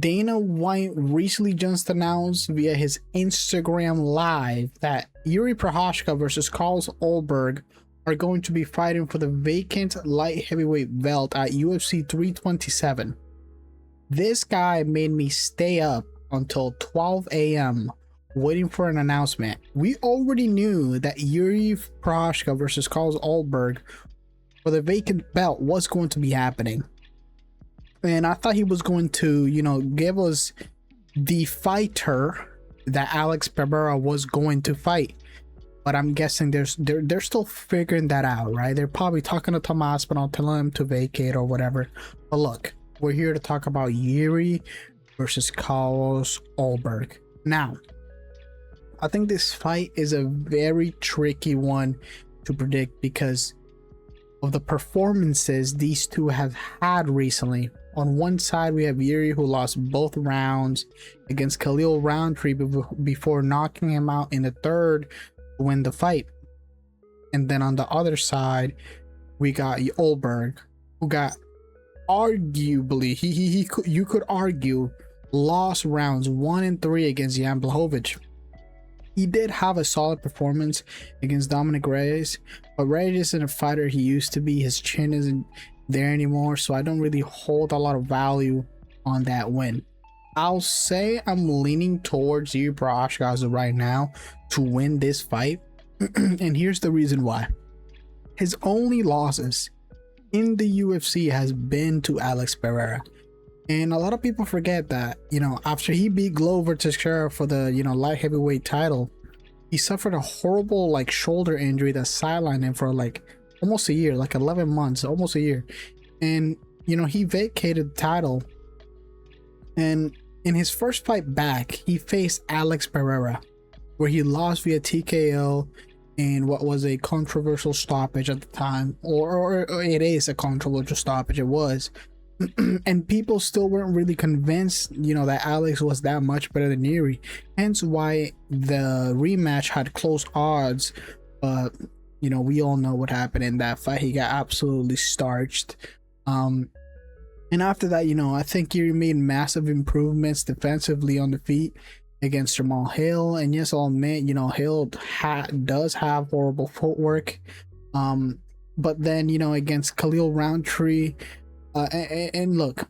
Dana White recently just announced via his Instagram live that Jiri Prochazka versus Carlos Ulberg are going to be fighting for the vacant light heavyweight belt at UFC 327. This guy made me stay up until 12 a.m. waiting for an announcement. We already knew that Jiri Prochazka versus Carlos Ulberg for the vacant belt was going to be happening. And I thought he was going to, give us the fighter that Alex Pereira was going to fight. But I'm guessing they're still figuring that out, right? They're probably talking to Tom Aspinall, telling him to vacate or whatever. But look, we're here to talk about Jiri versus Carlos Ulberg. Now, I think this fight is a very tricky one to predict because of the performances these two have had recently. On one side, we have Jiri, who lost both rounds against Khalil Roundtree before knocking him out in the third to win the fight. And then on the other side, we got Ulberg, who got arguably, you could argue, lost rounds 1 and 3 against Jan Blachowicz. He did have a solid performance against Dominic Reyes, but Reyes isn't a fighter he used to be. His chin isn't there anymore, so I don't really hold a lot of value on that win. I'll say I'm leaning towards Jiri Prochazka as of right now to win this fight. And here's the reason why. His only losses in the UFC has been to Alex Pereira. And a lot of people forget that, after he beat Glover Teixeira for the, light heavyweight title, he suffered a horrible, shoulder injury that sidelined him for, almost a year, 11 months, almost a year. And, he vacated the title. And in his first fight back, he faced Alex Pereira, where he lost via TKO in what was a controversial stoppage at the time. Or it is a controversial stoppage, it was. And people still weren't really convinced, that Alex was that much better than Jiri. Hence why the rematch had close odds. But, we all know what happened in that fight. He got absolutely starched. And after that, I think Jiri made massive improvements defensively on the feet against Jamal Hill. And yes, I'll admit, Hill does have horrible footwork. But then, against Khalil Roundtree, and look,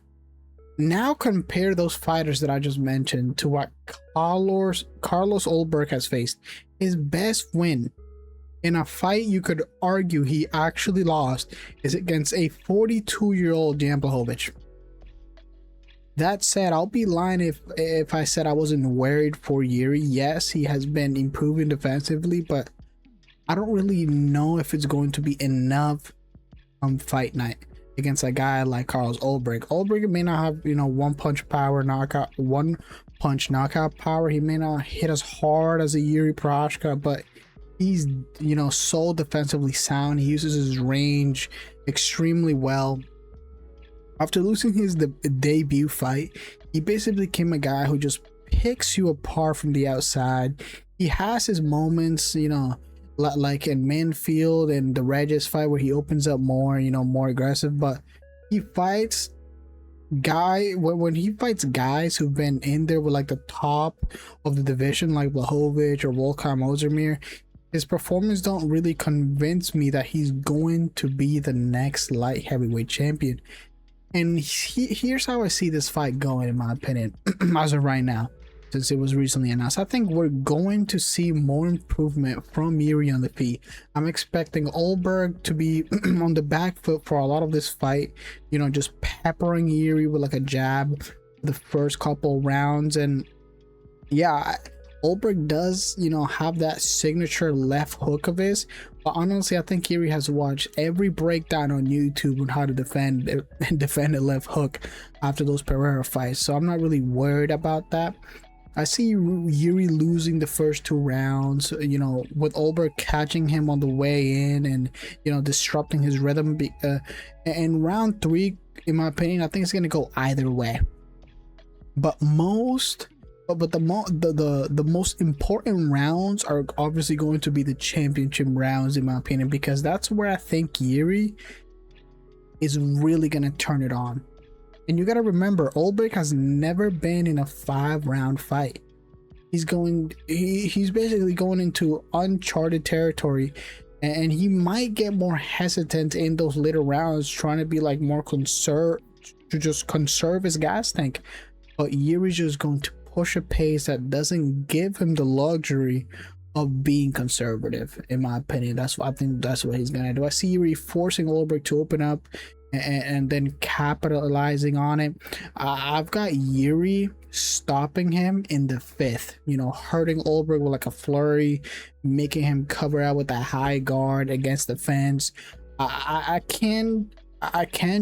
now compare those fighters that I just mentioned to what Carlos Ulberg has faced. His best win in a fight you could argue he actually lost is against a 42-year-old Jan Blachowicz. That said, I'll be lying if I said I wasn't worried for Jiri. Yes, he has been improving defensively, but I don't really know if it's going to be enough on fight night against a guy like Carlos Ulberg. Ulberg may not have, one punch knockout power. He may not hit as hard as a Jiri Prochazka, but he's, so defensively sound. He uses his range extremely well. After losing his debut fight, he basically became a guy who just picks you apart from the outside. He has his moments, like in Manfield and the Regis fight where he opens up more, more aggressive, but he fights when he fights guys who've been in there with the top of the division, like Blachowicz or Volkan Ozdemir, his performance don't really convince me that he's going to be the next light heavyweight champion. And here's how I see this fight going, in my opinion, as of right now, since it was recently announced. I think we're going to see more improvement from Jiri on the feet. I'm expecting Ulberg to be on the back foot for a lot of this fight, just peppering Jiri with a jab the first couple rounds. And yeah, Ulberg does, have that signature left hook of his. But honestly, I think Jiri has watched every breakdown on YouTube on how to defend a left hook after those Pereira fights. So I'm not really worried about that. I see Jiri losing the first 2 rounds, with Ulberg catching him on the way in and, disrupting his rhythm. And round 3, in my opinion, I think it's going to go either way. But the most important rounds are obviously going to be the championship rounds, in my opinion, because that's where I think Jiri is really going to turn it on. And you got to remember, Ulberg has never been in a 5-round fight. He's basically going into uncharted territory, and he might get more hesitant in those later rounds, trying to be like more just conserve his gas tank. But Jiri's just going to push a pace that doesn't give him the luxury of being conservative, in my opinion. I think that's what he's gonna do. I see Jiri forcing Ulberg to open up and then capitalizing on it. I've got Jiri stopping him in the 5th, you know, hurting Ulberg with like a flurry, making him cover out with a high guard against the fence. I can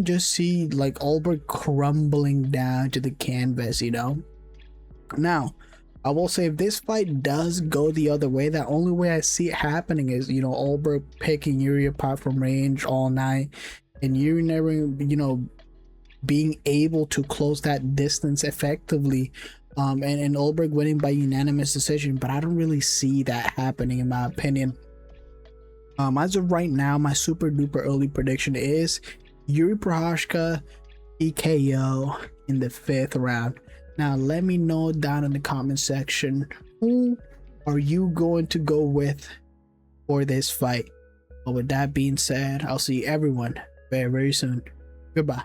just see like Ulberg crumbling down to the canvas, you know. Now, I will say, if this fight does go the other way, the only way I see it happening is, you know, Ulberg picking Jiri apart from range all night, and Jiri never, you know, being able to close that distance effectively, and Ulberg winning by unanimous decision. But I don't really see that happening, in my opinion. As of right now, my super duper early prediction is Jiri Prochazka TKO in the 5th round. Now, let me know down in the comment section, who are you going to go with for this fight? But with that being said, I'll see everyone very, very soon. Goodbye.